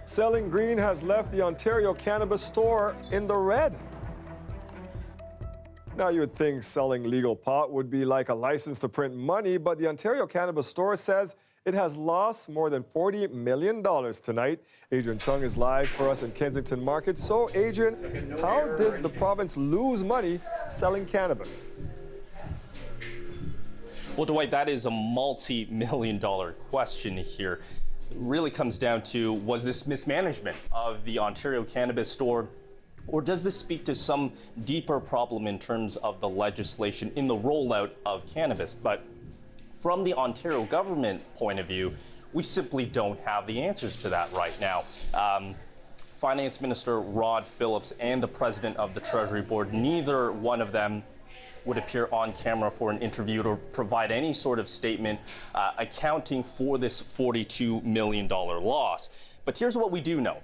Selling green has left the Ontario cannabis store in the red. Now, you would think selling legal pot would be like a license to print money, but the Ontario cannabis store says it has lost more than $40 million tonight. Adrian Chung is live for us in Kensington Market. So, Adrian, how did the province lose money selling cannabis? Well, Dwight, that is a multi-million-dollar question here. It really comes down to, was this mismanagement of the Ontario cannabis store, or does this speak to some deeper problem in terms of the legislation in the rollout of cannabis? But from the Ontario government point of view, we simply don't have the answers to that right now. Finance Minister Rod Phillips and the President of the Treasury Board, neither one of them would appear on camera for an interview to provide any sort of statement accounting for this $42 million loss. But here's what we do know.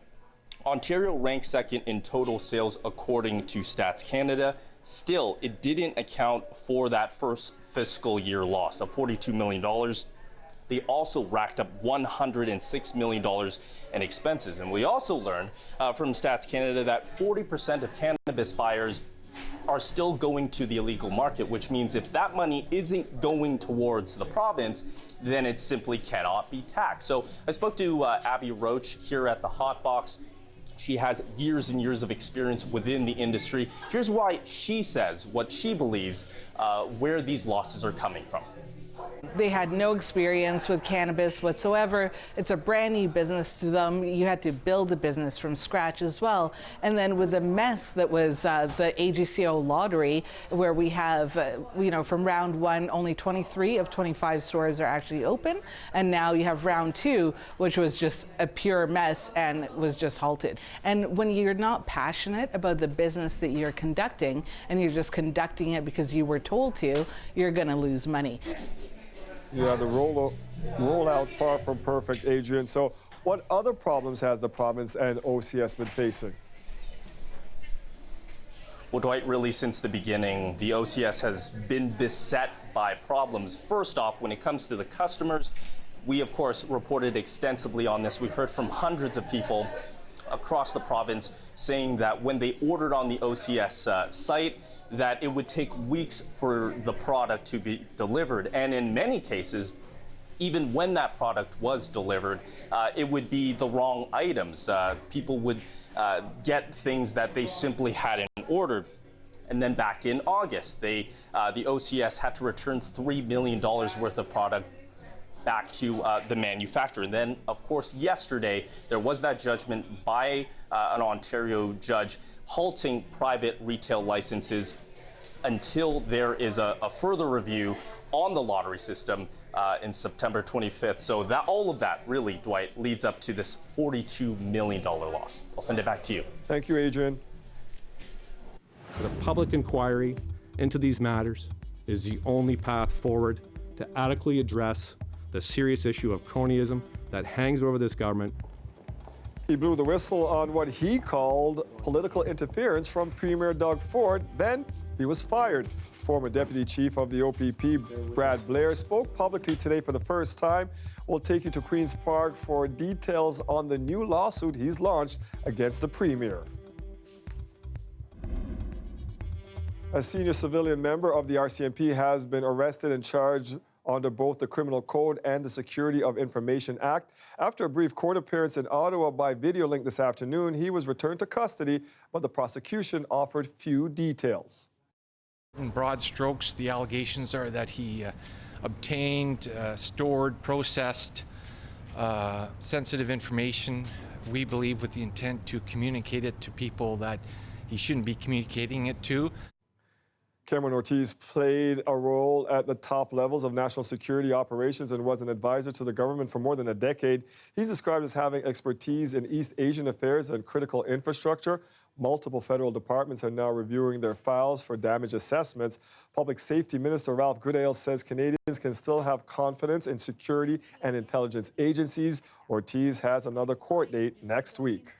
Ontario ranks second in total sales according to Stats Canada. Still, it didn't account for that first fiscal year loss of $42 million. They also racked up $106 million in expenses. And we also learned from Stats Canada that 40% of cannabis buyers are still going to the illegal market, which means if that money isn't going towards the province, then it simply cannot be taxed. So I spoke to Abby Roach here at the Hot Box. She has years and years of experience within the industry. Here's why she says what she believes where these losses are coming from. They had no experience with cannabis whatsoever. It's a brand new business to them. You had to build a business from scratch as well. And then with the mess that was the AGCO lottery, where we have, from round one, only 23 of 25 stores are actually open. And now you have round two, which was just a pure mess and was just halted. And when you're not passionate about the business that you're conducting and you're just conducting it because you were told to, you're going to lose money. Yeah, the rollout far from perfect, Adrian. So what other problems has the province and OCS been facing? Well, Dwight, really since the beginning, the OCS has been beset by problems. First off, when it comes to the customers, we, of course, reported extensively on this. We heard from hundreds of people across the province saying that when they ordered on the OCS site, that it would take weeks for the product to be delivered. And in many cases, even when that product was delivered, it would be the wrong items. People would get things that they simply hadn't ordered. And then back in August, the OCS had to return $3 million worth of product back to the manufacturer. And then, of course, yesterday, there was that judgment by an Ontario judge halting private retail licenses until there is a further review on the lottery system in September 25th. So that all of that really, Dwight, leads up to this $42 million loss. I'll send it back to you. Thank you, Adrian. The public inquiry into these matters is the only path forward to adequately address the serious issue of cronyism that hangs over this government. He blew the whistle on what he called political interference from Premier Doug Ford. Then he was fired. Former Deputy Chief of the OPP, Brad Blair, spoke publicly today for the first time. We'll take you to Queen's Park for details on the new lawsuit he's launched against the Premier. A senior civilian member of the RCMP has been arrested and charged under both the Criminal Code and the Security of Information Act. After a brief court appearance in Ottawa by video link this afternoon, he was returned to custody, but the prosecution offered few details. In broad strokes, the allegations are that he obtained, stored, processed sensitive information, we believe with the intent to communicate it to people that he shouldn't be communicating it to. Cameron Ortiz played a role at the top levels of national security operations and was an advisor to the government for more than a decade. He's described as having expertise in East Asian affairs and critical infrastructure. Multiple federal departments are now reviewing their files for damage assessments. Public Safety Minister Ralph Goodale says Canadians can still have confidence in security and intelligence agencies. Ortiz has another court date next week.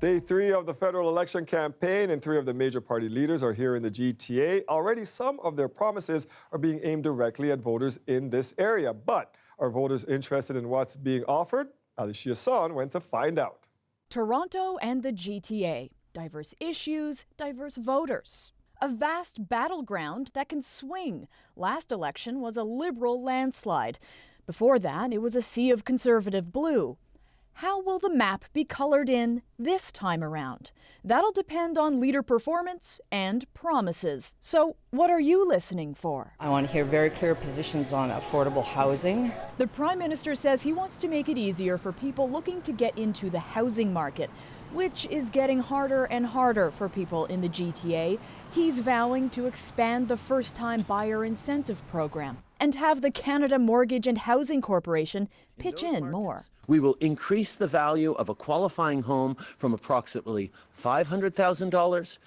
Day 3 of the federal election campaign, and 3 of the major party leaders are here in the GTA. Already, some of their promises are being aimed directly at voters in this area. But are voters interested in what's being offered? Alicia Son went to find out. Toronto and the GTA. Diverse issues, diverse voters. A vast battleground that can swing. Last election was a Liberal landslide. Before that, it was a sea of Conservative blue. How will the map be colored in this time around? That'll depend on leader performance and promises. So what are you listening for? I want to hear very clear positions on affordable housing. The Prime Minister says he wants to make it easier for people looking to get into the housing market, which is getting harder and harder for people in the GTA. He's vowing to expand the first-time buyer incentive program and have the Canada Mortgage and Housing Corporation pitch in more. We will increase the value of a qualifying home from approximately $500,000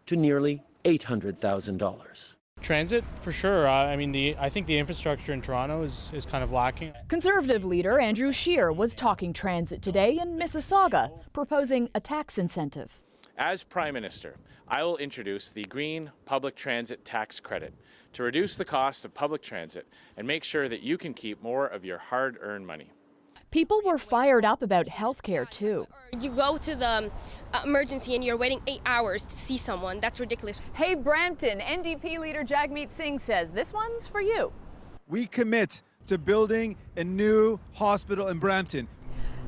to nearly $800,000. Transit, for sure. I think the infrastructure in Toronto is kind of lacking. Conservative leader Andrew Scheer was talking transit today in Mississauga, proposing a tax incentive. As Prime Minister, I will introduce the Green Public Transit Tax Credit to reduce the cost of public transit and make sure that you can keep more of your hard-earned money. People were fired up about healthcare too. You go to the emergency and you're waiting 8 hours to see someone. That's ridiculous. Hey Brampton, NDP leader Jagmeet Singh says this one's for you. We commit to building a new hospital in Brampton.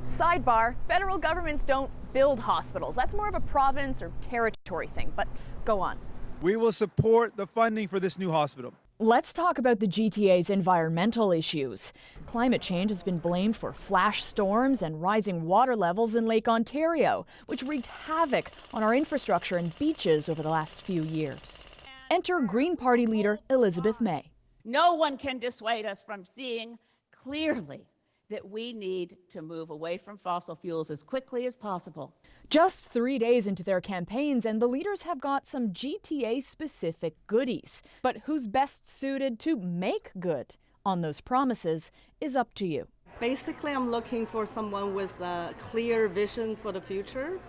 Sidebar, federal governments don't build hospitals. That's more of a province or territory thing, but go on. We will support the funding for this new hospital. Let's talk about the GTA's environmental issues. Climate change has been blamed for flash storms and rising water levels in Lake Ontario, which wreaked havoc on our infrastructure and beaches over the last few years. Enter Green Party leader Elizabeth May. No one can dissuade us from seeing clearly that we need to move away from fossil fuels as quickly as possible. Just 3 days into their campaigns, and the leaders have got some GTA-specific goodies. But who's best suited to make good on those promises is up to you. Basically, I'm looking for someone with a clear vision for the future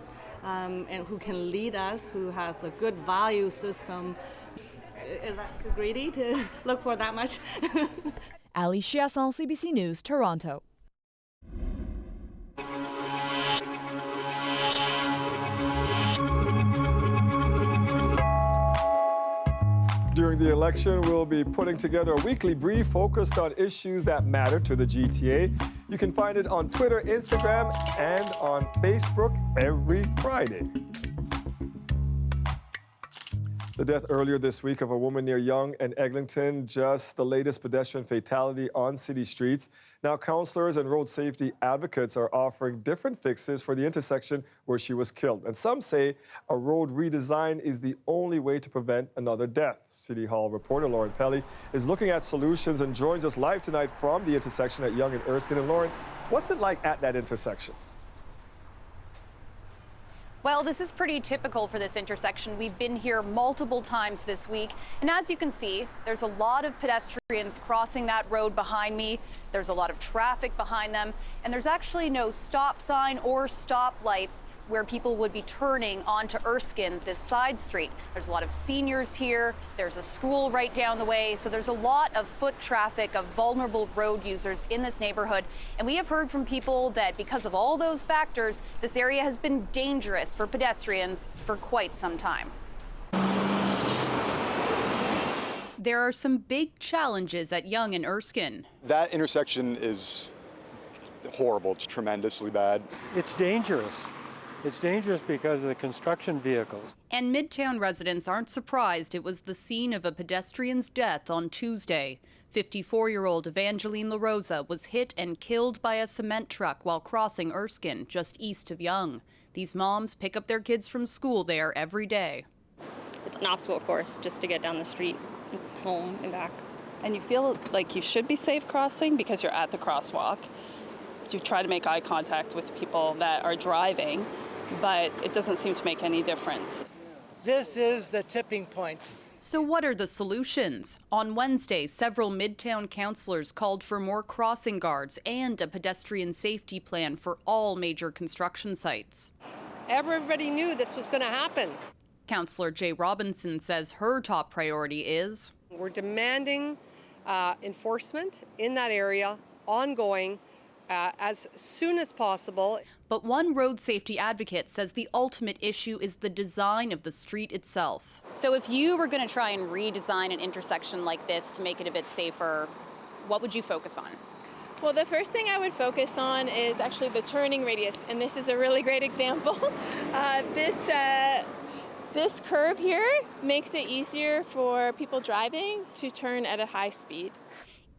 and who can lead us, who has a good value system. Is that too greedy to look for that much? Alicia Son, CBC News, Toronto. During the election, we'll be putting together a weekly brief focused on issues that matter to the GTA. You can find it on Twitter, Instagram, and on Facebook every Friday. The death earlier this week of a woman near Yonge and Eglinton, just the latest pedestrian fatality on city streets. Now, counselors and road safety advocates are offering different fixes for the intersection where she was killed. And some say a road redesign is the only way to prevent another death. City Hall reporter Lauren Pelly is looking at solutions and joins us live tonight from the intersection at Yonge and Erskine. And Lauren, what's it like at that intersection? Well, this is pretty typical for this intersection. We've been here multiple times this week. And as you can see, there's a lot of pedestrians crossing that road behind me. There's a lot of traffic behind them. And there's actually no stop sign or stop lights where people would be turning onto Erskine, this side street. There's a lot of seniors here. There's a school right down the way. So there's a lot of foot traffic, of vulnerable road users in this neighborhood. And we have heard from people that because of all those factors, this area has been dangerous for pedestrians for quite some time. There are some big challenges at Yonge and Erskine. That intersection is horrible. It's tremendously bad. It's dangerous. It's dangerous because of the construction vehicles. And Midtown residents aren't surprised it was the scene of a pedestrian's death on Tuesday. 54-year-old Evangeline LaRosa was hit and killed by a cement truck while crossing Erskine, just east of Yonge. These moms pick up their kids from school there every day. It's an obstacle course just to get down the street, home and back. And you feel like you should be safe crossing because you're at the crosswalk. You try to make eye contact with people that are driving, but it doesn't seem to make any difference. This is the tipping point. So what are the solutions? On Wednesday, several Midtown councillors called for more crossing guards and a pedestrian safety plan for all major construction sites. everybody knew this was going to happen. Councillor Jay Robinson says her top priority is We're demanding enforcement in that area, ongoing, as soon as possible. But one road safety advocate says the ultimate issue is the design of the street itself. So if you were going to try and redesign an intersection like this to make it a bit safer, what would you focus on? Well, the first thing I would focus on is actually the turning radius, and this is a really great example. This curve here makes it easier for people driving to turn at a high speed.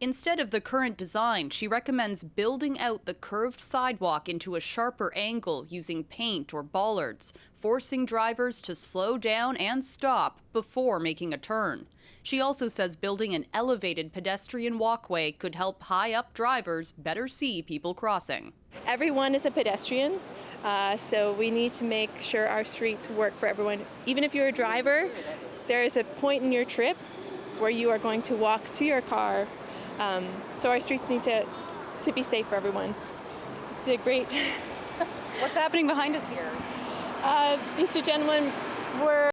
Instead of the current design, she recommends building out the curved sidewalk into a sharper angle using paint or bollards, forcing drivers to slow down and stop before making a turn. She also says building an elevated pedestrian walkway could help high-up drivers better see people crossing. Everyone is a pedestrian, so we need to make sure our streets work for everyone. Even if you're a driver, there is a point in your trip where you are going to walk to your car. So our streets need to be safe for everyone. It's a great... What's happening behind us here? These two gentlemen were...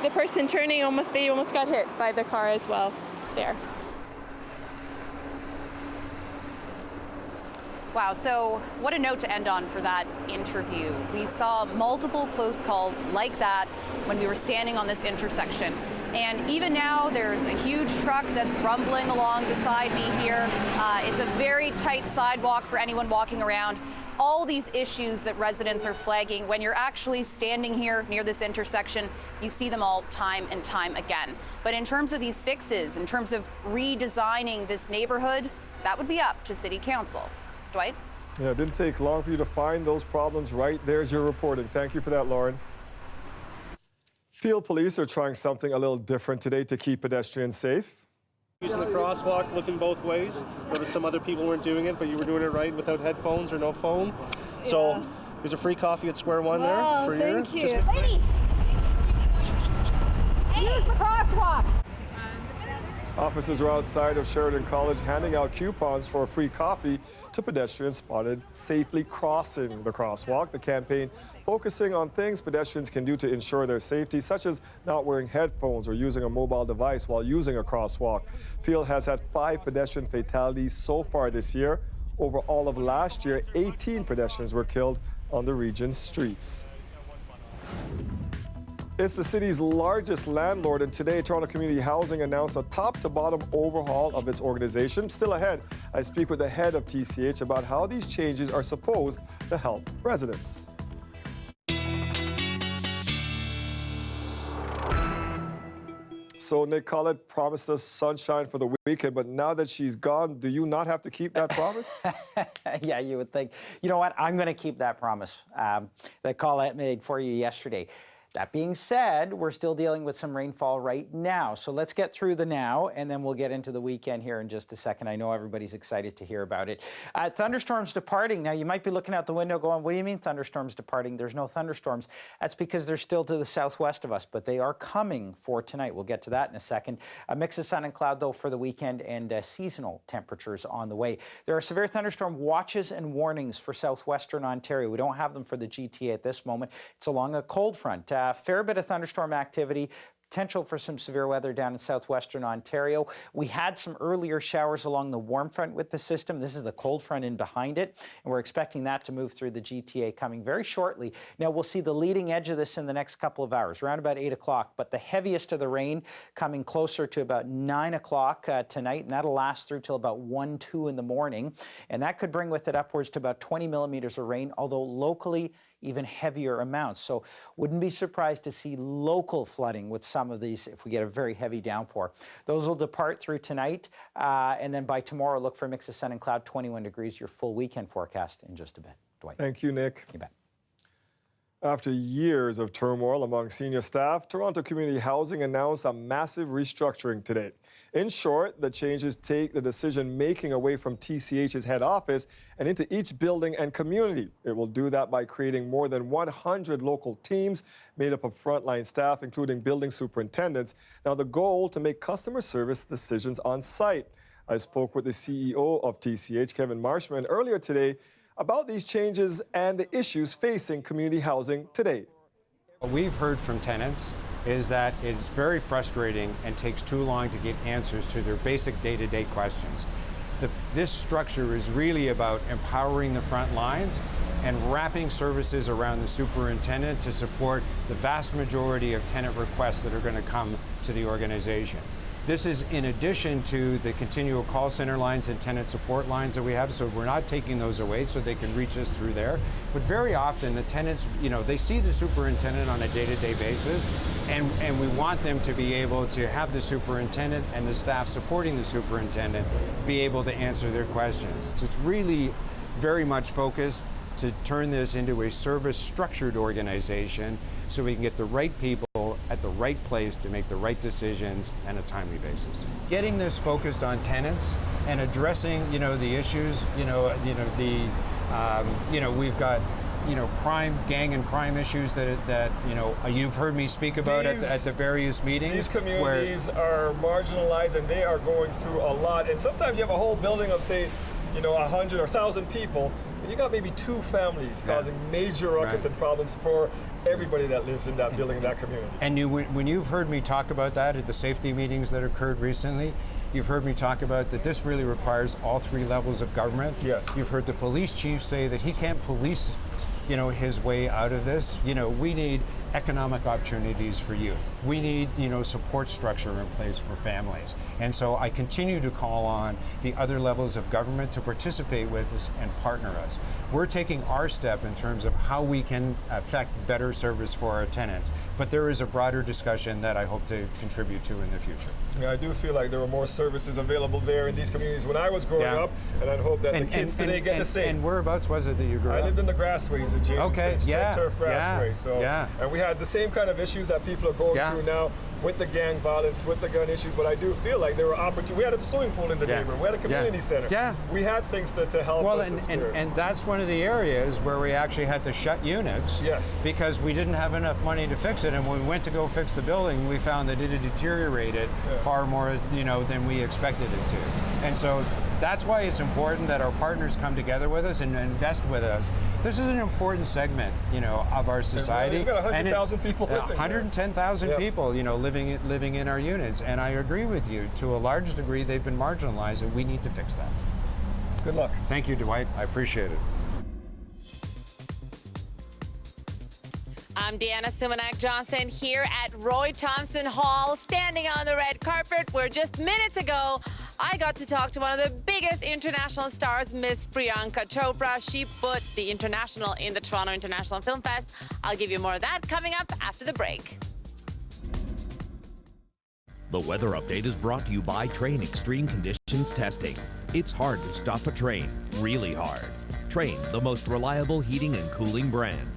The person turning, they almost got hit by the car as well, there. Wow, so what a note to end on for that interview. We saw multiple close calls like that when we were standing on this intersection. And even now, there's a huge truck that's rumbling along beside me here. It's a very tight sidewalk for anyone walking around. All these issues that residents are flagging, when you're actually standing here near this intersection, you see them all time and time again. But in terms of these fixes, in terms of redesigning this neighborhood, that would be up to City Council. Dwight? Yeah, it didn't take long for you to find those problems. Right there's your reporting. Thank you for that, Lauren. Peel police are trying something a little different today to keep pedestrians safe. Using the crosswalk, looking both ways. Noticed some other people weren't doing it, but you were doing it right without headphones or no phone. So there's a free coffee at Square One there for you. Thank you. Ladies! Use the crosswalk! Officers are outside of Sheridan College handing out coupons for a free coffee to pedestrians spotted safely crossing the crosswalk. The campaign focusing on things pedestrians can do to ensure their safety, such as not wearing headphones or using a mobile device while using a crosswalk. Peel has had 5 pedestrian fatalities so far this year. Over all of last year, 18 pedestrians were killed on the region's streets. It's the city's largest landlord, and today Toronto Community Housing announced a top-to-bottom overhaul of its organization. Still ahead, I speak with the head of TCH about how these changes are supposed to help residents. So Nick Collett promised us sunshine for the weekend, but now that she's gone, do you not have to keep that promise? Yeah, you would think. You know what? I'm going to keep that promise that Collett made for you yesterday. That being said, we're still dealing with some rainfall right now. So let's get through the now, and then we'll get into the weekend here in just a second. I know everybody's excited to hear about it. Thunderstorms departing. Now, you might be looking out the window going, what do you mean thunderstorms departing? There's no thunderstorms. That's because they're still to the southwest of us, but they are coming for tonight. We'll get to that in a second. A mix of sun and cloud, though, for the weekend, and seasonal temperatures on the way. There are severe thunderstorm watches and warnings for southwestern Ontario. We don't have them for the GTA at this moment. It's along a cold front. Fair bit of thunderstorm activity. Potential for some severe weather down in southwestern Ontario. We had some earlier showers along the warm front with the system. This is the cold front in behind it, and we're expecting that to move through the GTA coming very shortly. Now, we'll see the leading edge of this in the next couple of hours, around about 8 o'clock, but the heaviest of the rain coming closer to about 9 o'clock tonight, and that'll last through till about 1, 2 in the morning, and that could bring with it upwards to about 20 millimeters of rain, although locally even heavier amounts. So wouldn't be surprised to see local flooding with some of these if we get a very heavy downpour. Those will depart through tonight, and then by tomorrow, look for a mix of sun and cloud, 21 degrees, your full weekend forecast in just a bit. Dwight. Thank you, Nick. You bet. After years of turmoil among senior staff, Toronto Community Housing announced a massive restructuring today. In short, the changes take the decision-making away from TCH's head office and into each building and community. It will do that by creating more than 100 local teams made up of frontline staff, including building superintendents. Now, the goal to make customer service decisions on site. I spoke with the CEO of TCH, Kevin Marshman, earlier today about these changes and the issues facing community housing today. What we've heard from tenants is that it's very frustrating and takes too long to get answers to their basic day-to-day questions. This structure is really about empowering the front lines and wrapping services around the superintendent to support the vast majority of tenant requests that are going to come to the organization. This is in addition to the continual call center lines and tenant support lines that we have, so we're not taking those away so they can reach us through there. But very often the tenants, they see the superintendent on a day-to-day basis, and we want them to be able to have the superintendent and the staff supporting the superintendent be able to answer their questions. So it's really very much focused to turn this into a service-structured organization so we can get the right people at the right place to make the right decisions on a timely basis. Getting this focused on tenants and addressing, the issues, we've got, crime, gang and crime issues that you've heard me speak about at the various meetings. These communities are marginalized and they are going through a lot. And sometimes you have a whole building of, say, 100 or 1,000 people, and you got maybe 2 families causing major ruckus and problems for everybody that lives in that building, in that community. And when you've heard me talk about that at the safety meetings that occurred recently, you've heard me talk about that this really requires all 3 levels of government. Yes. You've heard the police chief say that he can't police, his way out of this. We need economic opportunities for youth. We need, support structure in place for families. And so I continue to call on the other levels of government to participate with us and partner us. We're taking our step in terms of how we can affect better service for our tenants, but there is a broader discussion that I hope to contribute to in the future. Yeah, I do feel like there were more services available there in these communities when I was growing up, and I hope that the kids today get the same. And whereabouts was it that you grew up? I lived in the Grassways, the James Finch, turf Grassway. And we had the same kind of issues that people are going through now with the gang violence, with the gun issues, but I do feel like there were opportunities. We had a swimming pool in the neighborhood. We had a community center. Yeah. We had things to help us. And that's one of the areas where we actually had to shut units. Yes. Because we didn't have enough money to fix it, and when we went to go fix the building, we found that it had deteriorated far more, than we expected it to. And so that's why it's important that our partners come together with us and invest with us. This is an important segment, of our society. We've got 100,000 people living 110,000 people, living in our units. And I agree with you. To a large degree, they've been marginalized, and we need to fix that. Good luck. Thank you, Dwight. I appreciate it. I'm Deanna Sumanak-Johnson here at Roy Thompson Hall, standing on the red carpet where just minutes ago I got to talk to one of the biggest international stars, Miss Priyanka Chopra. She put the international in the Toronto International Film Fest. I'll give you more of that coming up after the break. The weather update is brought to you by Train Extreme Conditions Testing. It's hard to stop a train, really hard. Train, the most reliable heating and cooling brand.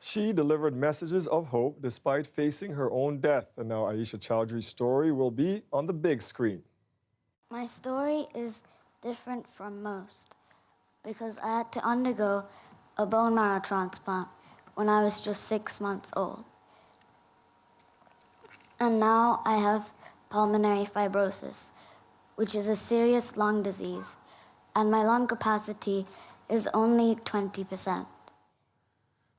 She delivered messages of hope despite facing her own death. And now Aisha Chowdhury's story will be on the big screen. My story is different from most because I had to undergo a bone marrow transplant when I was just 6 months old. And now I have pulmonary fibrosis, which is a serious lung disease, and my lung capacity is only 20%.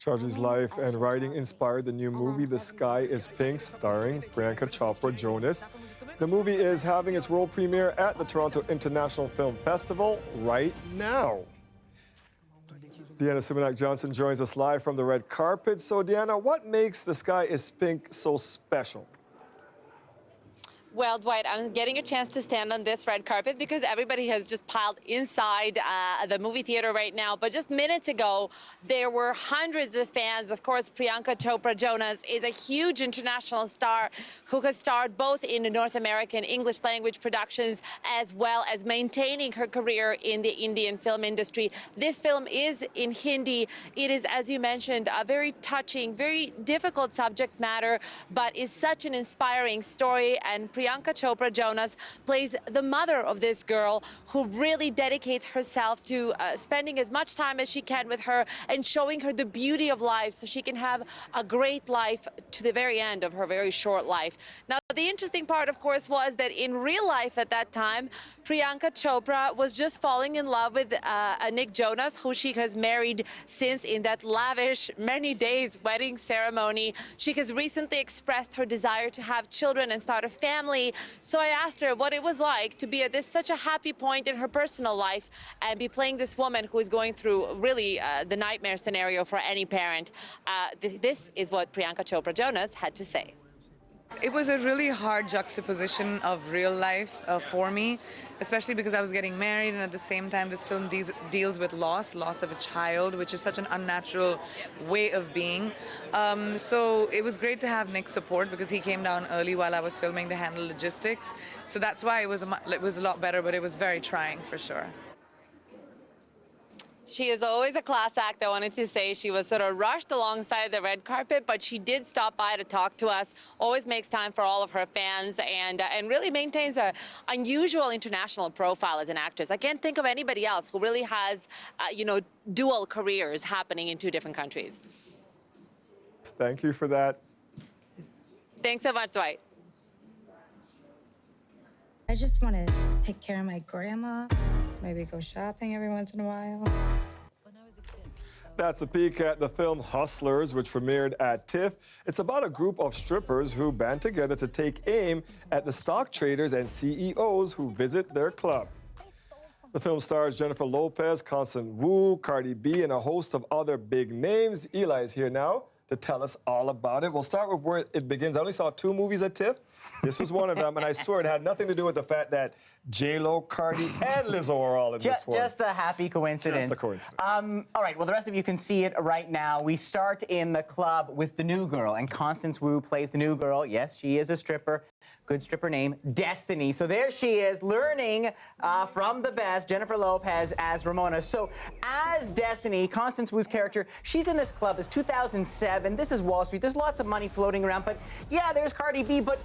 Chowdhury's life and writing inspired the new movie The Sky is Pink, starring Priyanka Chopra Jonas. The movie is having its world premiere at the Toronto International Film Festival right now. Deanna Simonak-Johnson joins us live from the red carpet. So, Deanna, what makes The Sky is Pink so special? Well, Dwight, I'm getting a chance to stand on this red carpet because everybody has just piled inside the movie theater right now. But just minutes ago, there were hundreds of fans. Of course, Priyanka Chopra Jonas is a huge international star who has starred both in North American English language productions as well as maintaining her career in the Indian film industry. This film is in Hindi. It is, as you mentioned, a very touching, very difficult subject matter, but is such an inspiring story. And Priyanka Chopra Jonas plays the mother of this girl who really dedicates herself to spending as much time as she can with her and showing her the beauty of life so she can have a great life to the very end of her very short life. Now, the interesting part, of course, was that in real life at that time, Priyanka Chopra was just falling in love with Nick Jonas, who she has married since in that lavish, many days wedding ceremony. She has recently expressed her desire to have children and start a family. So I asked her what it was like to be at this such a happy point in her personal life and be playing this woman who is going through really the nightmare scenario for any parent. This is what Priyanka Chopra Jonas had to say. It was a really hard juxtaposition of real life for me, especially because I was getting married, and at the same time this film deals with loss of a child, which is such an unnatural way of being. So it was great to have Nick's support because he came down early while I was filming to handle logistics. So that's why it was a lot better, but it was very trying for sure. She is always a class act. I wanted to say she was sort of rushed alongside the red carpet, but she did stop by to talk to us, always makes time for all of her fans, and really maintains an unusual international profile as an actress. I can't think of anybody else who really has, dual careers happening in 2 different countries. Thank you for that. Thanks so much, Dwight. I just want to take care of my grandma. Maybe go shopping every once in a while. That's a peek at the film Hustlers, which premiered at TIFF. It's about a group of strippers who band together to take aim at the stock traders and CEOs who visit their club. The film stars Jennifer Lopez, Constance Wu, Cardi B, and a host of other big names. Eli is here now to tell us all about it. We'll start with where it begins. I only saw 2 movies at TIFF. This was one of them, and I swear it had nothing to do with the fact that J-Lo, Cardi, and Lizzo are all in this one. Just a happy coincidence. Just a coincidence. All right, well, the rest of you can see it right now. We start in the club with the new girl, and Constance Wu plays the new girl. Yes, she is a stripper. Good stripper name, Destiny. So there she is, learning from the best, Jennifer Lopez as Ramona. So as Destiny, Constance Wu's character, she's in this club. It's 2007. This is Wall Street. There's lots of money floating around, but yeah, there's Cardi B, but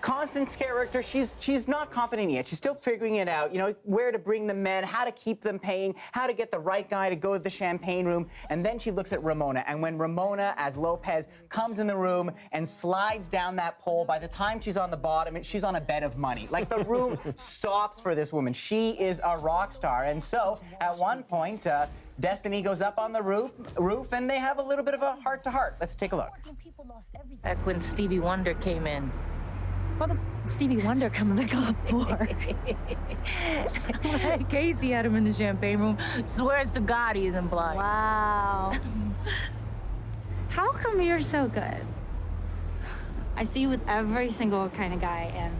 Constance's character, she's not confident yet. She's still figuring it out, where to bring the men, how to keep them paying, how to get the right guy to go to the champagne room. And then she looks at Ramona. And when Ramona, as Lopez, comes in the room and slides down that pole, by the time she's on the bottom, she's on a bed of money. Like, the room stops for this woman. She is a rock star. And so, at one point, Destiny goes up on the roof, and they have a little bit of a heart-to-heart. Let's take a look. Back when Stevie Wonder came in. What did Stevie Wonder come in the club for? Casey had him in the champagne room. Swears to God he isn't blind. Wow. How come you're so good? I see you with every single kind of guy, and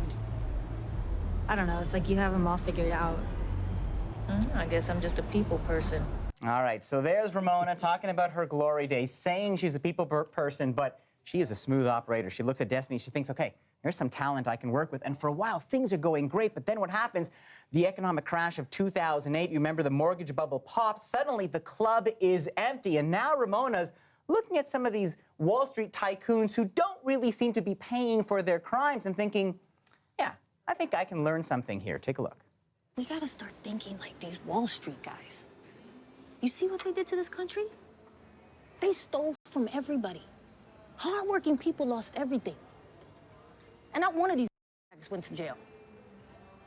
I don't know, it's like you have them all figured out. I guess I'm just a people person. All right, so there's Ramona talking about her glory days, saying she's a people person, but she is a smooth operator. She looks at Destiny, she thinks, okay, there's some talent I can work with. And for a while, things are going great. But then what happens? The economic crash of 2008, you remember the mortgage bubble popped. Suddenly, the club is empty. And now Ramona's looking at some of these Wall Street tycoons who don't really seem to be paying for their crimes and thinking, yeah, I think I can learn something here. Take a look. We gotta start thinking like these Wall Street guys. You see what they did to this country? They stole from everybody. Hardworking people lost everything. And not one of these went to jail.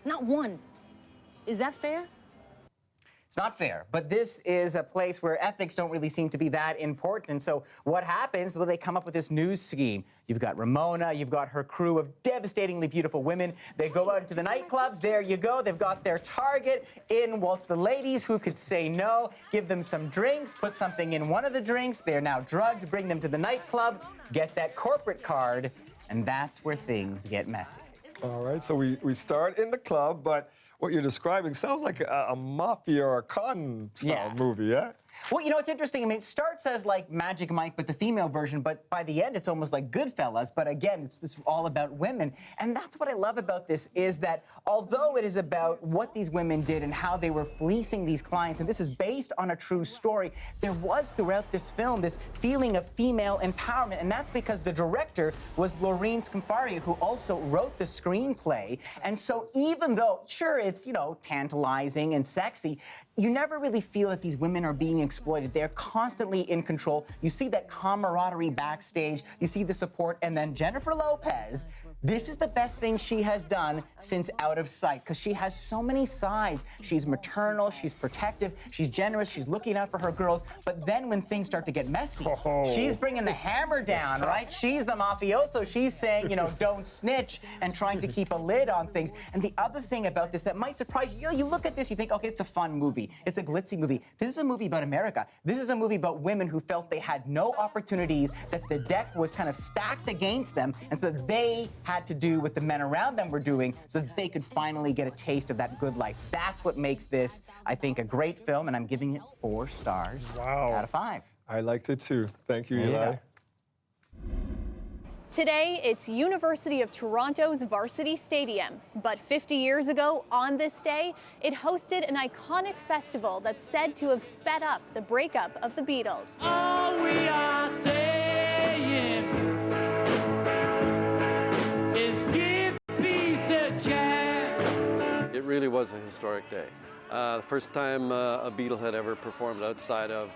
Not one. Is that fair? It's not fair, but this is a place where ethics don't really seem to be that important. So what happens? Well, they come up with this news scheme. You've got Ramona, you've got her crew of devastatingly beautiful women. They go out into the nightclubs. There you go. They've got their target. In waltz the ladies who could say no, give them some drinks, put something in one of the drinks. They're now drugged, bring them to the nightclub, get that corporate card, and that's where things get messy. All right, so we start in the club, but what you're describing sounds like a mafia or a con style movie, yeah? Well, you know, it's interesting. I mean, it starts as like Magic Mike, but the female version, but by the end, it's almost like Goodfellas. But again, it's all about women. And that's what I love about this is that although it is about what these women did and how they were fleecing these clients, and this is based on a true story, there was throughout this film this feeling of female empowerment. And that's because the director was Lorene Scafaria, who also wrote the screenplay. And so even though, sure, it's, you know, tantalizing and sexy, you never really feel that these women are being exploited. They're constantly in control. You see that camaraderie backstage. You see the support. And then Jennifer Lopez, this is the best thing she has done since Out of Sight, because she has so many sides. She's maternal, she's protective, she's generous, she's looking out for her girls. But then when things start to get messy, she's bringing the hammer down, right? She's the mafioso. She's saying, you know, don't snitch and trying to keep a lid on things. And the other thing about this that might surprise you, you look at this, you think, okay, it's a fun movie. It's a glitzy movie. This is a movie about America. This is a movie about women who felt they had no opportunities, that the deck was kind of stacked against them, and so they had to do what the men around them were doing so that they could finally get a taste of that good life. That's what makes this, I think, a great film, and I'm giving it 4 stars out of 5. I liked it too. Thank you, Eli. Today, it's University of Toronto's Varsity Stadium. But 50 years ago, on this day, it hosted an iconic festival that's said to have sped up the breakup of the Beatles. All we are saying is give peace a chance. It really was a historic day. The first time a Beatle had ever performed outside of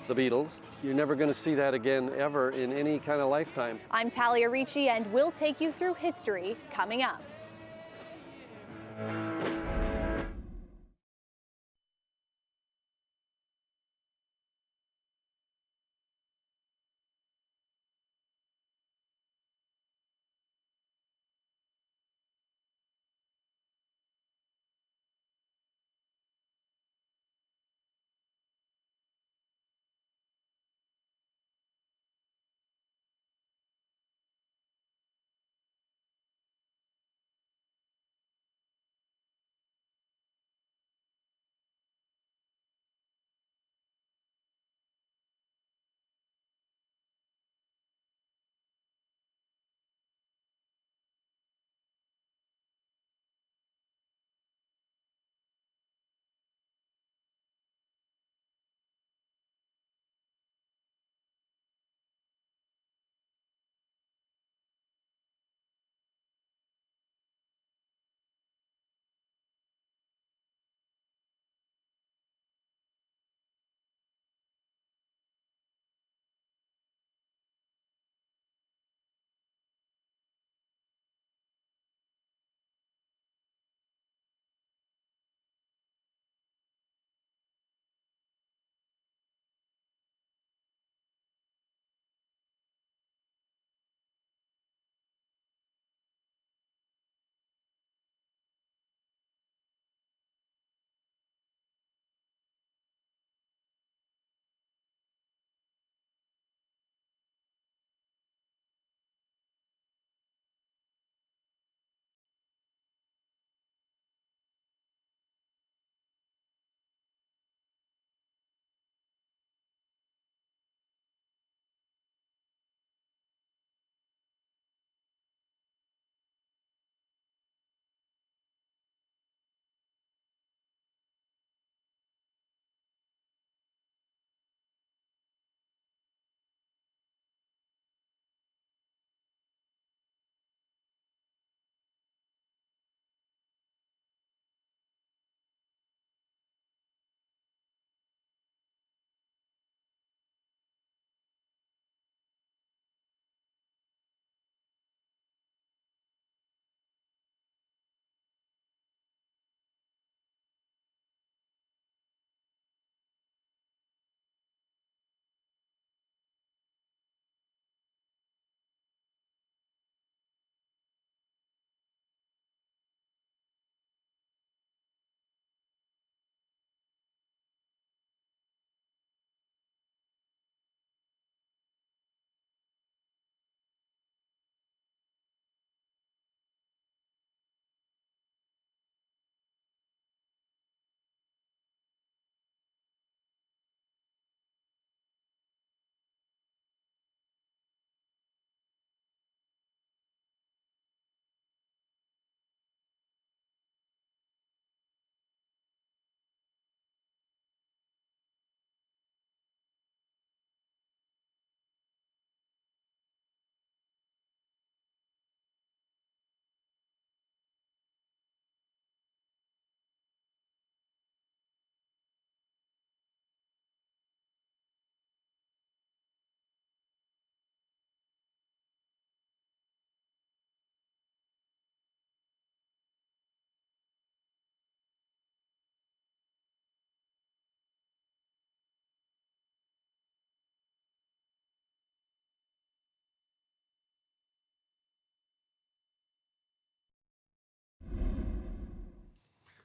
the Beatles. You're never going to see that again ever in any kind of lifetime. I'm Talia Ricci, and we'll take you through history coming up.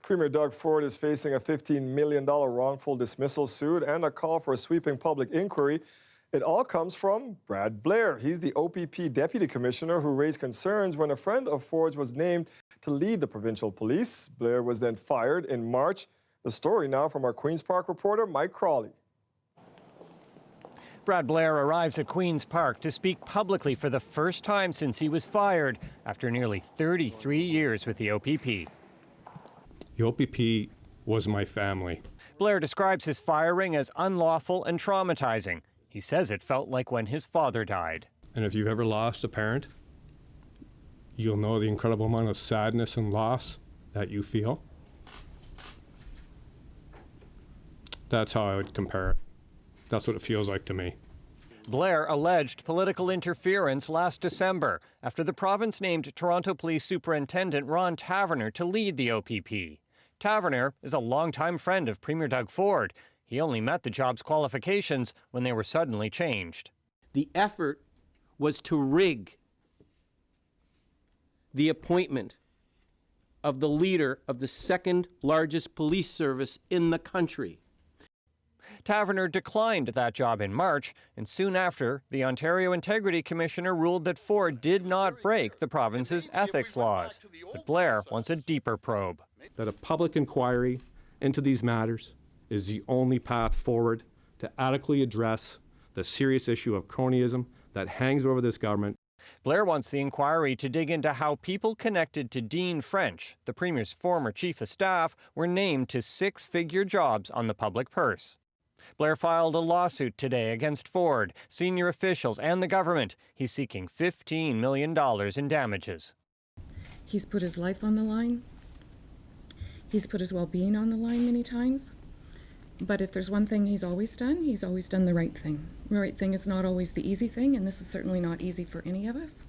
Premier Doug Ford is facing a $15 million wrongful dismissal suit and a call for a sweeping public inquiry. It all comes from Brad Blair. He's the OPP deputy commissioner who raised concerns when a friend of Ford's was named to lead the provincial police. Blair was then fired in March. The story now from our Queen's Park reporter, Mike Crawley. Brad Blair arrives at Queen's Park to speak publicly for the first time since he was fired after nearly 33 years with the OPP. The OPP was my family. Blair describes his firing as unlawful and traumatizing. He says it felt like when his father died. And if you've ever lost a parent, you'll know the incredible amount of sadness and loss that you feel. That's how I would compare it. That's what it feels like to me. Blair alleged political interference last December after the province named Toronto Police Superintendent Ron Taverner to lead the OPP. Taverner is a longtime friend of Premier Doug Ford. He only met the job's qualifications when they were suddenly changed. The effort was to rig the appointment of the leader of the second largest police service in the country. Taverner declined that job in March, and soon after, the Ontario Integrity Commissioner ruled that Ford did not break the province's ethics laws. But Blair wants a deeper probe. That a public inquiry into these matters is the only path forward to adequately address the serious issue of cronyism that hangs over this government. Blair wants the inquiry to dig into how people connected to Dean French, the Premier's former chief of staff, were named to six-figure jobs on the public purse. Blair filed a lawsuit today against Ford, senior officials, and the government. He's seeking $15 million in damages. He's put his life on the line. He's put his well-being on the line many times. But if there's one thing he's always done the right thing. The right thing is not always the easy thing, and this is certainly not easy for any of us.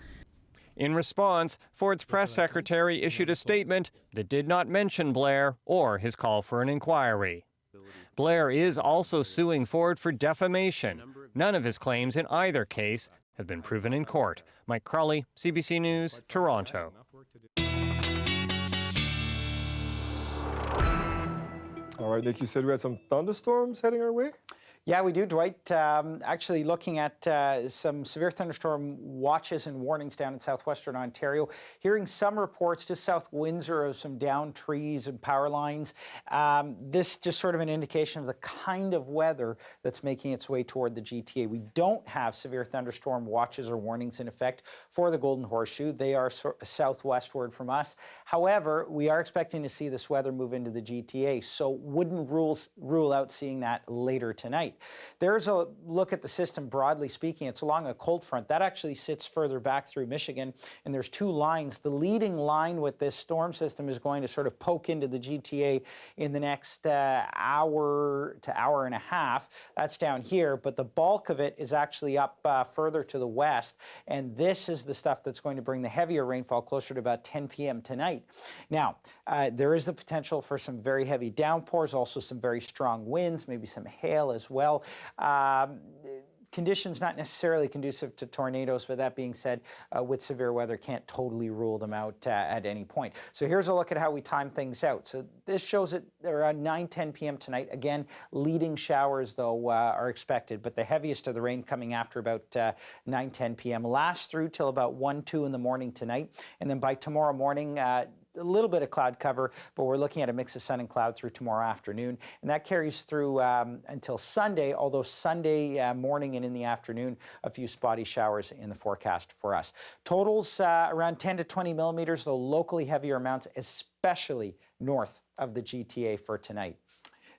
In response, Ford's press secretary issued a statement that did not mention Blair or his call for an inquiry. Blair is also suing Ford for defamation. None of his claims in either case have been proven in court. Mike Crawley, CBC News, Toronto. All right, Nick, you said we had some thunderstorms heading our way? Yeah, we do, Dwight. Actually looking at some severe thunderstorm watches and warnings down in southwestern Ontario. Hearing some reports just south Windsor of some downed trees and power lines. This just sort of an indication of the kind of weather that's making its way toward the GTA. We don't have severe thunderstorm watches or warnings in effect for the Golden Horseshoe. They are southwestward from us. However, we are expecting to see this weather move into the GTA, so wouldn't rule out seeing that later tonight. There's a look at the system broadly speaking. It's along a cold front. That actually sits further back through Michigan, and there's two lines. The leading line with this storm system is going to sort of poke into the GTA in the next hour to hour and a half. That's down here, but the bulk of it is actually up further to the west, and this is the stuff that's going to bring the heavier rainfall closer to about 10 p.m. tonight. Now, there is the potential for some very heavy downpours, also some very strong winds, maybe some hail as well. Conditions not necessarily conducive to tornadoes, but that being said, with severe weather, can't totally rule them out at any point. So here's a look at how we time things out. So this shows it around 9-10 p.m. tonight. Again, leading showers, though, are expected, but the heaviest of the rain coming after about 9-10 p.m. lasts through till about 1-2 in the morning tonight. And then by tomorrow morning, a little bit of cloud cover, but we're looking at a mix of sun and cloud through tomorrow afternoon. And that carries through until Sunday, although Sunday morning and in the afternoon, a few spotty showers in the forecast for us. Totals around 10 to 20 millimeters, though locally heavier amounts, especially north of the GTA for tonight.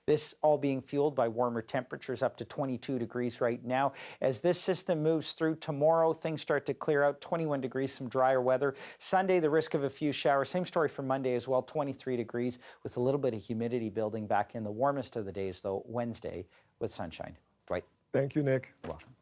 This all being fueled by warmer temperatures up to 22 degrees right now. As this system moves through tomorrow, things start to clear out, 21 degrees, some drier weather. Sunday, the risk of a few showers. Same story for Monday as well, 23 degrees with a little bit of humidity building back in. The warmest of the days, though, Wednesday with sunshine. Dwight. Thank you, Nick. You're welcome.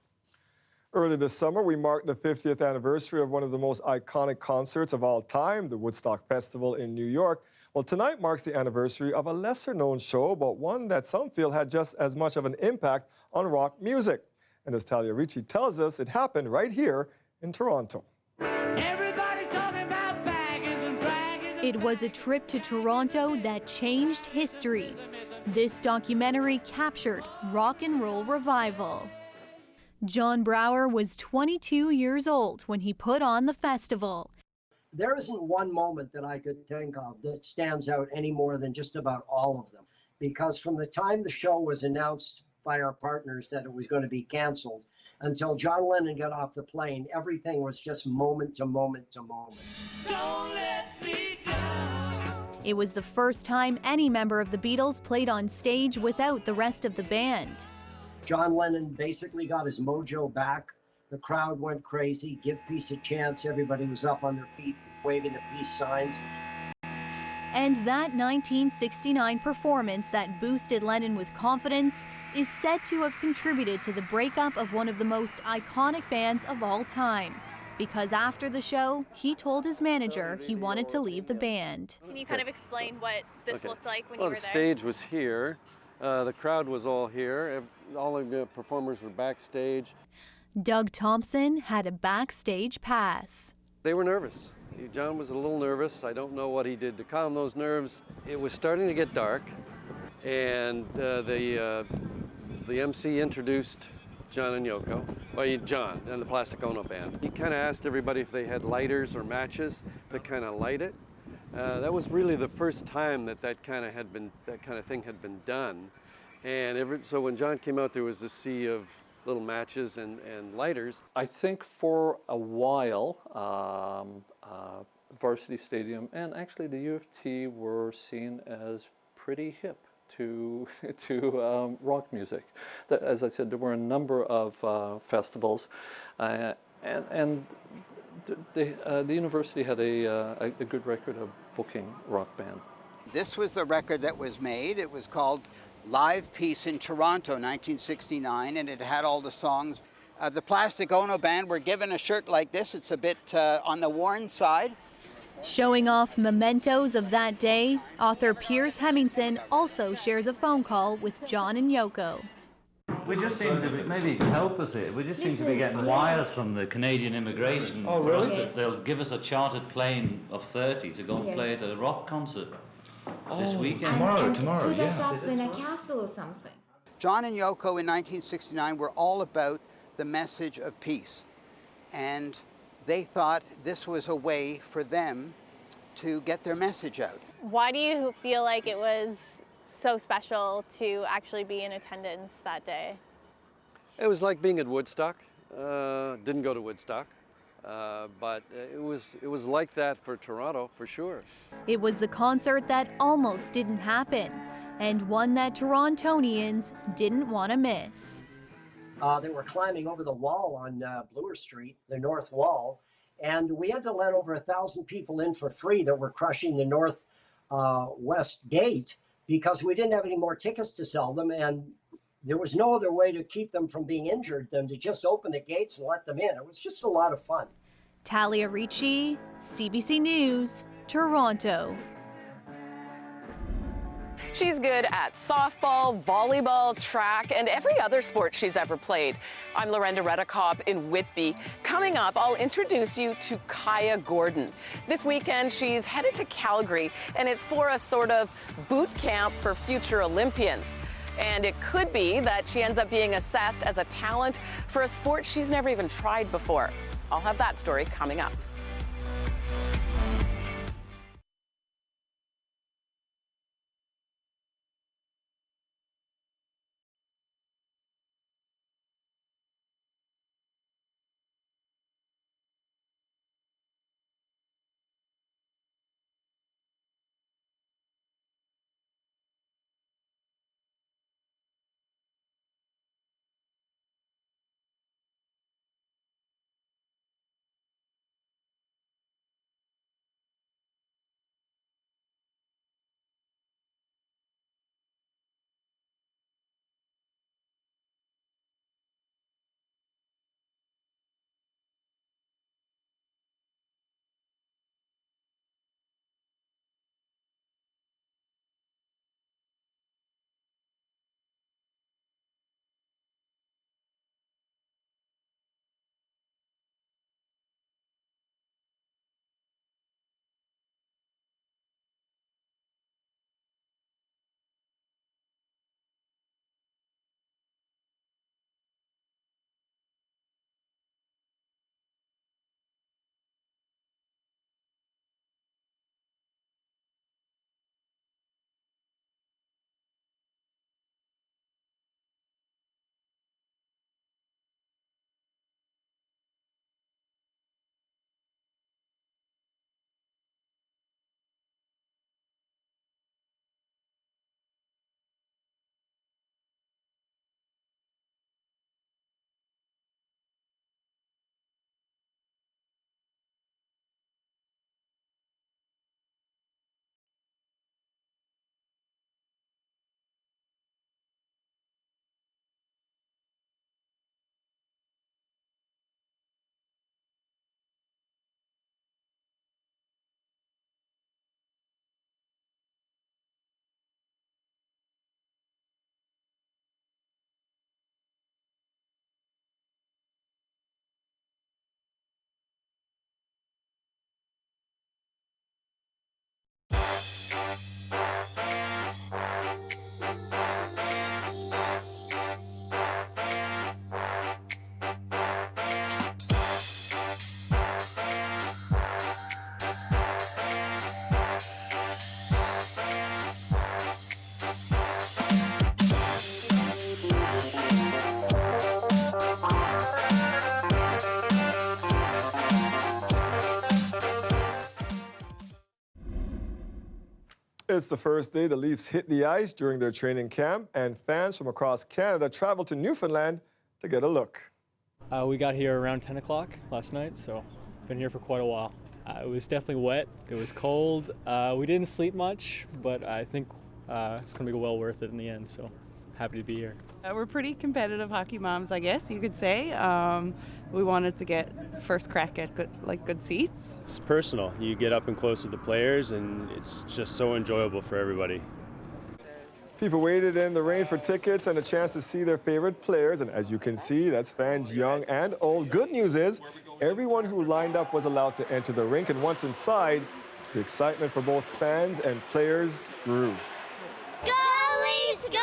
Early this summer, we marked the 50th anniversary of one of the most iconic concerts of all time, the Woodstock Festival in New York. Well, tonight marks the anniversary of a lesser-known show, but one that some feel had just as much of an impact on rock music. And as Talia Ricci tells us, it happened right here in Toronto. Everybody's talking about baggers and braggers. It was a trip to Toronto that changed history. This documentary captured rock and roll revival. John Brower was 22 years old when he put on the festival. There isn't one moment that I could think of that stands out any more than just about all of them. Because from the time the show was announced by our partners that it was going to be canceled until John Lennon got off the plane, everything was just moment to moment to moment. Don't let me down. It was the first time any member of the Beatles played on stage without the rest of the band. John Lennon basically got his mojo back. The crowd went crazy. Give peace a chance. Everybody was up on their feet waving the peace signs. And that 1969 performance that boosted Lennon with confidence is said to have contributed to the breakup of one of the most iconic bands of all time. Because after the show, he told his manager he wanted to leave the band. Can you kind of explain what this looked like when you were the there? stage was here. The crowd was all here. All of the performers were backstage. Doug Thompson had a backstage pass. They were nervous. John was a little nervous. I don't know what he did to calm those nerves. It was starting to get dark, and the MC introduced John and Yoko, well, John and the Plastic Ono Band. He kind of asked everybody if they had lighters or matches to kind of light it. That was really the first time that kind of thing had been done. And so when John came out, there was a sea of little matches and lighters. I think for a while, Varsity Stadium and actually the U of T were seen as pretty hip to rock music. As I said, there were a number of festivals, and the university had a good record of booking rock bands. This was the record that was made. It was called Live Peace in Toronto, 1969, and it had all the songs. The Plastic Ono Band were given a shirt like this. It's a bit on the worn side. Showing off mementos of that day, author Piers Hemmingson also shares a phone call with John and Yoko. We just seem to be, maybe help us here, we just seem to be getting wires from the Canadian immigration. Oh, for us really? they'll give us a chartered plane of 30 to go and play at a rock concert this weekend. Tomorrow, put us up in a castle or something. John and Yoko in 1969 were all about the message of peace. And they thought this was a way for them to get their message out. Why do you feel like it was so special to actually be in attendance that day? It was like being at Woodstock. Didn't go to Woodstock, but it was like that for Toronto for sure. It was the concert that almost didn't happen, and one that Torontonians didn't want to miss. They were climbing over the wall on Bloor Street, the north wall, and we had to let over 1,000 people in for free that were crushing the north west gate because we didn't have any more tickets to sell them, and there was no other way to keep them from being injured than to just open the gates and let them in. It was just a lot of fun. Talia Ricci, CBC News, Toronto. She's good at softball, volleyball, track, and every other sport she's ever played. I'm Lorenda Redekop in Whitby. Coming up, I'll introduce you to Kaya Gordon. This weekend, she's headed to Calgary, and it's for a sort of boot camp for future Olympians. And it could be that she ends up being assessed as a talent for a sport she's never even tried before. I'll have that story coming up. It's the first day the Leafs hit the ice during their training camp, and fans from across Canada traveled to Newfoundland to get a look. We got here around 10 o'clock last night, so been here for quite a while. It was definitely wet, it was cold, we didn't sleep much, but I think it's going to be well worth it in the end, so happy to be here. We're pretty competitive hockey moms, I guess you could say. We wanted to get first crack at good seats. It's personal. You get up and close with the players, and it's just so enjoyable for everybody. People waited in the rain for tickets and a chance to see their favorite players, and as you can see, that's fans young and old. Good news is, everyone who lined up was allowed to enter the rink, and once inside, the excitement for both fans and players grew. Go, Leafs, go!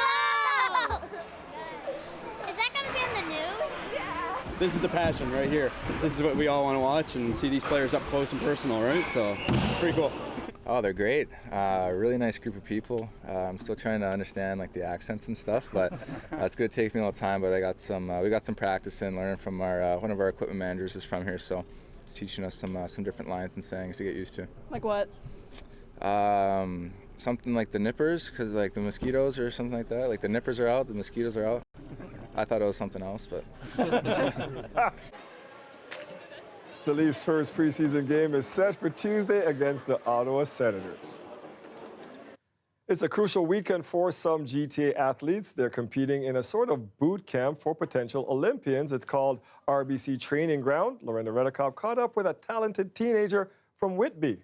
Is that going to be in the news? Yeah. This is the passion right here. This is what we all want to watch and see these players up close and personal, right? So it's pretty cool. Oh, they're great. Really nice group of people. I'm still trying to understand like the accents and stuff, but it's going to take me a little time. But I got some. We got some practice in, learning from our one of our equipment managers is from here, so he's teaching us some different lines and sayings to get used to. Like what? Something like the nippers, because like the mosquitoes or something like that. Like the nippers are out, the mosquitoes are out. I thought it was something else, but. The Leafs' first preseason game is set for Tuesday against the Ottawa Senators. It's a crucial weekend for some GTA athletes. They're competing in a sort of boot camp for potential Olympians. It's called RBC Training Ground. Lorena Redekop caught up with a talented teenager from Whitby.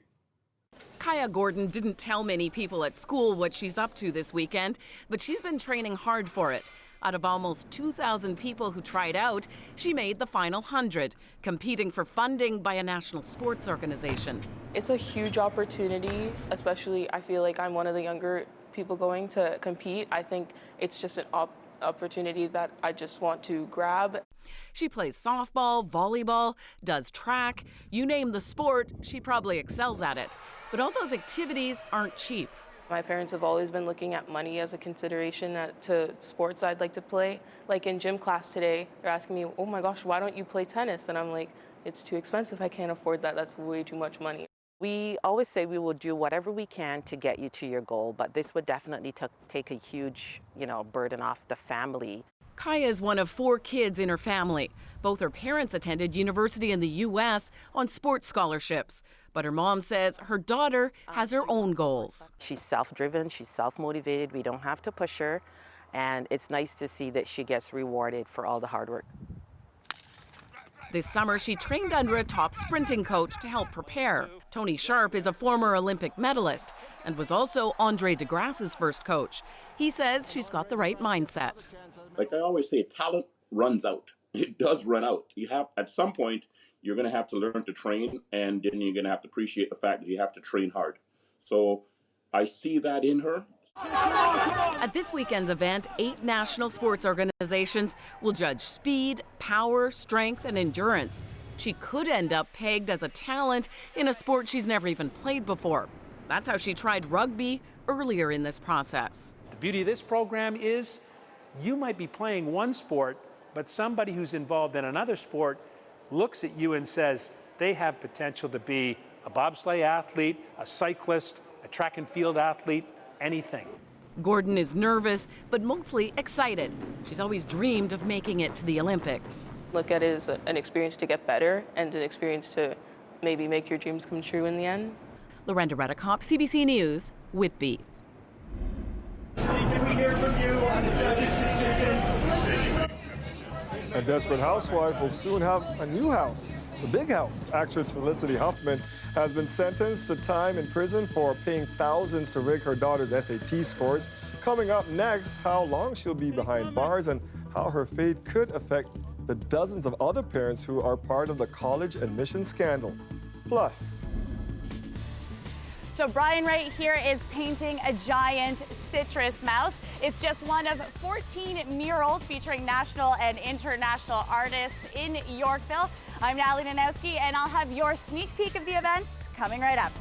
Kaya Gordon didn't tell many people at school what she's up to this weekend, but she's been training hard for it. Out of almost 2,000 people who tried out, she made the final 100, competing for funding by a national sports organization. It's a huge opportunity, especially I feel like I'm one of the younger people going to compete. I think it's just an opportunity that I just want to grab. She plays softball, volleyball, does track. You name the sport, she probably excels at it. But all those activities aren't cheap. My parents have always been looking at money as a consideration to sports I'd like to play. Like in gym class today, they're asking me, oh my gosh, why don't you play tennis? And I'm like, it's too expensive, I can't afford that, that's way too much money. We always say we will do whatever we can to get you to your goal, but this would definitely take a huge, burden off the family. Kaya is one of 4 kids in her family. Both her parents attended university in the U.S. on sports scholarships. But her mom says her daughter has her own goals. She's self-driven, she's self-motivated, we don't have to push her, and it's nice to see that she gets rewarded for all the hard work. This summer, she trained under a top sprinting coach to help prepare. Tony Sharp is a former Olympic medalist and was also Andre DeGrasse's first coach. He says she's got the right mindset. Like I always say, talent runs out. It does run out. You have, at some point, you're going to have to learn to train, and then you're going to have to appreciate the fact that you have to train hard. So I see that in her. At this weekend's event, 8 national sports organizations will judge speed, power, strength, and endurance. She could end up pegged as a talent in a sport she's never even played before. That's how she tried rugby earlier in this process. The beauty of this program is you might be playing one sport, but somebody who's involved in another sport looks at you and says they have potential to be a bobsleigh athlete, a cyclist, a track and field athlete, anything. Gordon is nervous, but mostly excited. She's always dreamed of making it to the Olympics. Look at it as an experience to get better and an experience to maybe make your dreams come true in the end. Lorena Redekop, CBC News, Whitby. Can we hear from you on the judge's decision? A desperate housewife will soon have a new house, the big house. Actress Felicity Huffman has been sentenced to time in prison for paying thousands to rig her daughter's SAT scores. Coming up next, how long she'll be behind bars and how her fate could affect the dozens of other parents who are part of the college admission scandal. Plus, So Brian right here is painting a giant citrus mouse. It's just one of 14 murals featuring national and international artists in Yorkville. I'm Natalie Nanowski, and I'll have your sneak peek of the event coming right up.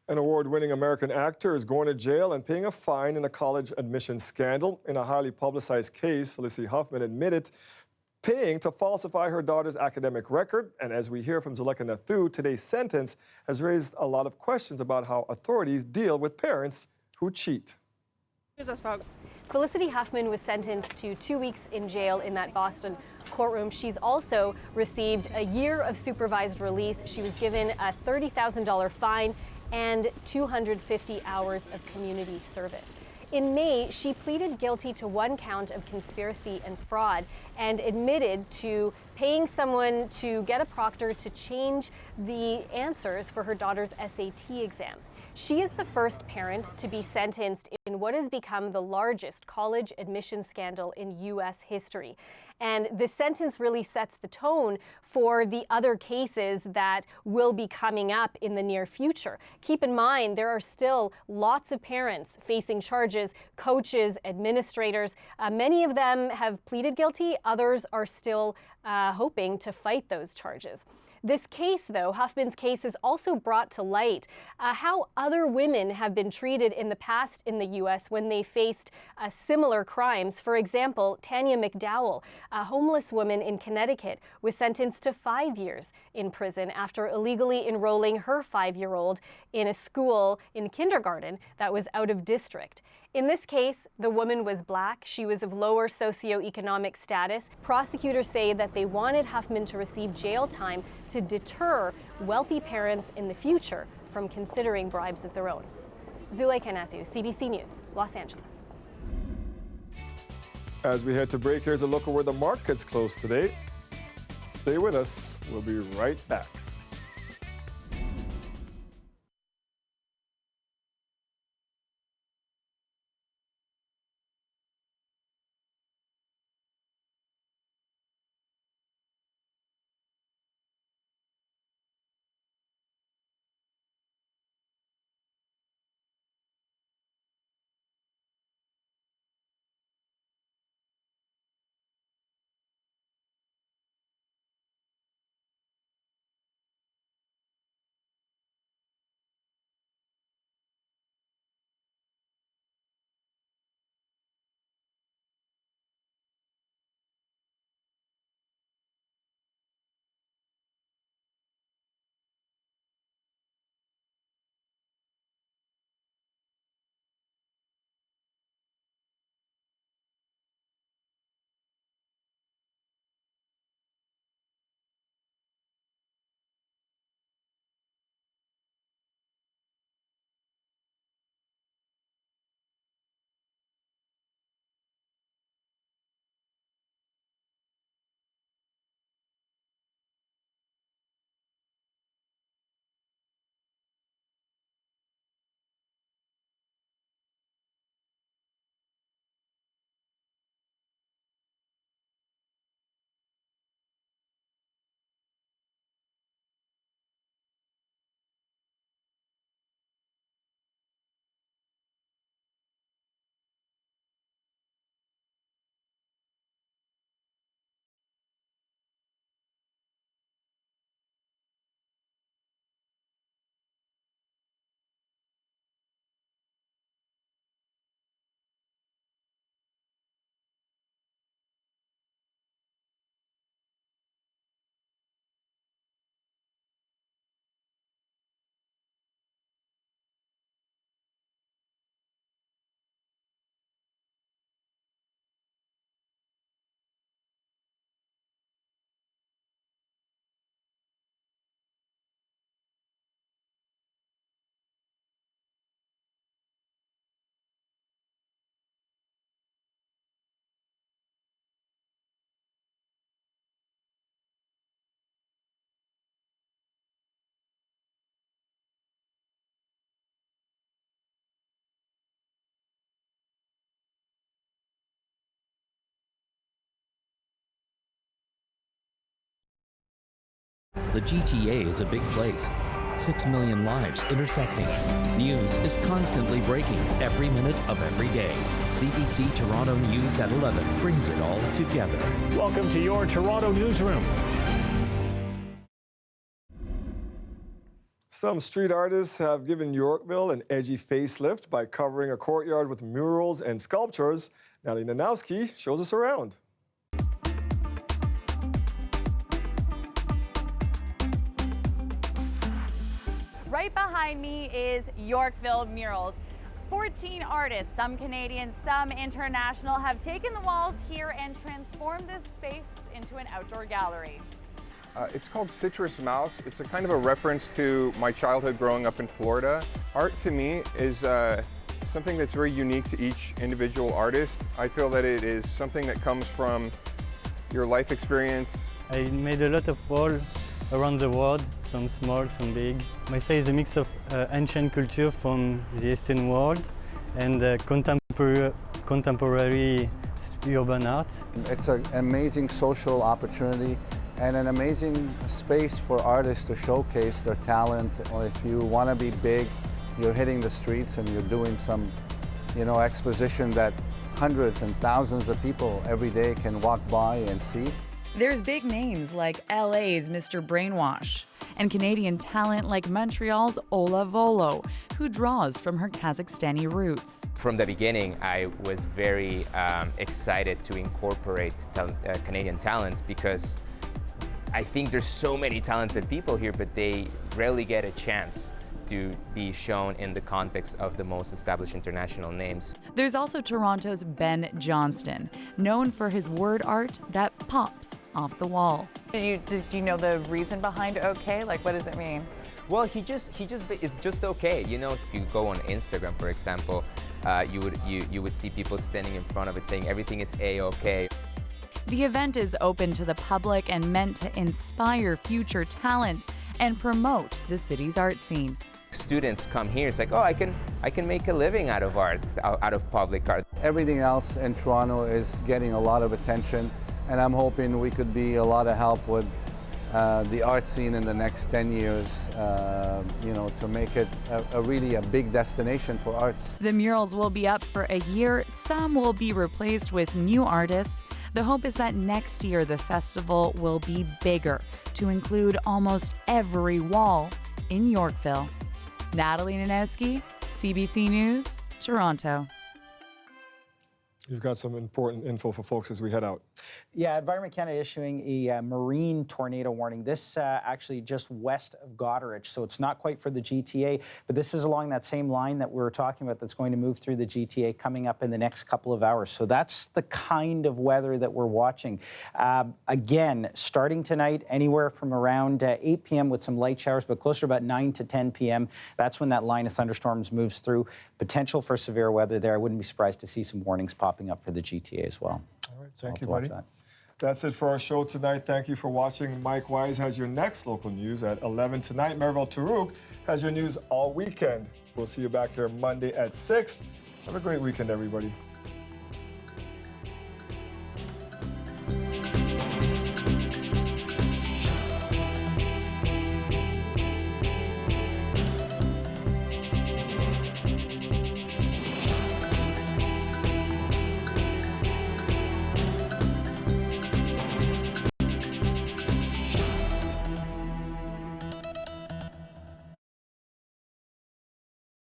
An award-winning American actor is going to jail and paying a fine in a college admissions scandal. In a highly publicized case, Felicity Huffman admitted paying to falsify her daughter's academic record. And as we hear from Zuleka Nathu, today's sentence has raised a lot of questions about how authorities deal with parents who cheat. Here's us, folks. Felicity Huffman was sentenced to 2 weeks in jail in that Boston courtroom. She's also received a year of supervised release. She was given a $30,000 fine and 250 hours of community service. In May, she pleaded guilty to 1 count of conspiracy and fraud and admitted to paying someone to get a proctor to change the answers for her daughter's SAT exam. She is the first parent to be sentenced in what has become the largest college admission scandal in U.S. history. And the sentence really sets the tone for the other cases that will be coming up in the near future. Keep in mind, there are still lots of parents facing charges, coaches, administrators. Many of them have pleaded guilty. Others are still hoping to fight those charges. This case, though, Huffman's case, has also brought to light how other women have been treated in the past in the U.S. when they faced similar crimes. For example, Tanya McDowell, a homeless woman in Connecticut, was sentenced to 5 years in prison after illegally enrolling her 5-year-old in a school in kindergarten that was out of district. In this case, the woman was Black. She was of lower socioeconomic status. Prosecutors say that they wanted Huffman to receive jail time to deter wealthy parents in the future from considering bribes of their own. Zuleka Nathu, CBC News, Los Angeles. As we head to break, here's a look at where the markets closed today. Stay with us. We'll be right back. The GTA is a big place. 6 million lives intersecting. News is constantly breaking every minute of every day. CBC Toronto News at 11 brings it all together. Welcome to your Toronto newsroom. Some street artists have given Yorkville an edgy facelift by covering a courtyard with murals and sculptures. Nellie Nanowski shows us around. Right behind me is Yorkville Murals. 14 artists, some Canadian, some international, have taken the walls here and transformed this space into an outdoor gallery. It's called Citrus Mouse. It's a kind of a reference to my childhood growing up in Florida. Art to me is something that's very unique to each individual artist. I feel that it is something that comes from your life experience. I made a lot of walls around the world, some small, some big. My style is a mix of ancient culture from the Eastern world and contemporary urban art. It's an amazing social opportunity and an amazing space for artists to showcase their talent. Or if you want to be big, you're hitting the streets and you're doing some, exposition that hundreds and thousands of people every day can walk by and see. There's big names like LA's Mr. Brainwash and Canadian talent like Montreal's Ola Volo, who draws from her Kazakhstani roots. From the beginning, I was very excited to incorporate Canadian talent because I think there's so many talented people here, but they rarely get a chance to be shown in the context of the most established international names. There's also Toronto's Ben Johnston, known for his word art that pops off the wall. Do you know the reason behind OK? Like, what does it mean? Well, he just is just okay. If you go on Instagram, for example, you would see people standing in front of it saying everything is A-OK. The event is open to the public and meant to inspire future talent and promote the city's art scene. Students come here, it's like, oh, I can make a living out of art, out of public art. Everything else in Toronto is getting a lot of attention, and I'm hoping we could be a lot of help with the art scene in the next 10 years, to make it really a big destination for arts. The murals will be up for a year. Some will be replaced with new artists. The hope is that next year the festival will be bigger to include almost every wall in Yorkville. Natalie Nanowski, CBC News, Toronto. You've got some important info for folks as we head out. Yeah, Environment Canada issuing a marine tornado warning. This actually just west of Goderich, so it's not quite for the GTA, but this is along that same line that we were talking about that's going to move through the GTA coming up in the next couple of hours. So that's the kind of weather that we're watching. Again, starting tonight, anywhere from around 8 p.m. with some light showers, but closer to about 9 to 10 p.m. That's when that line of thunderstorms moves through. Potential for severe weather there. I wouldn't be surprised to see some warnings popping up for the GTA as well. All right, thank you, buddy. That's it for our show tonight. Thank you for watching. Mike Wise has your next local news at 11 tonight. Maribel Tarouk has your news all weekend. We'll see you back here Monday at 6. Have a great weekend, everybody.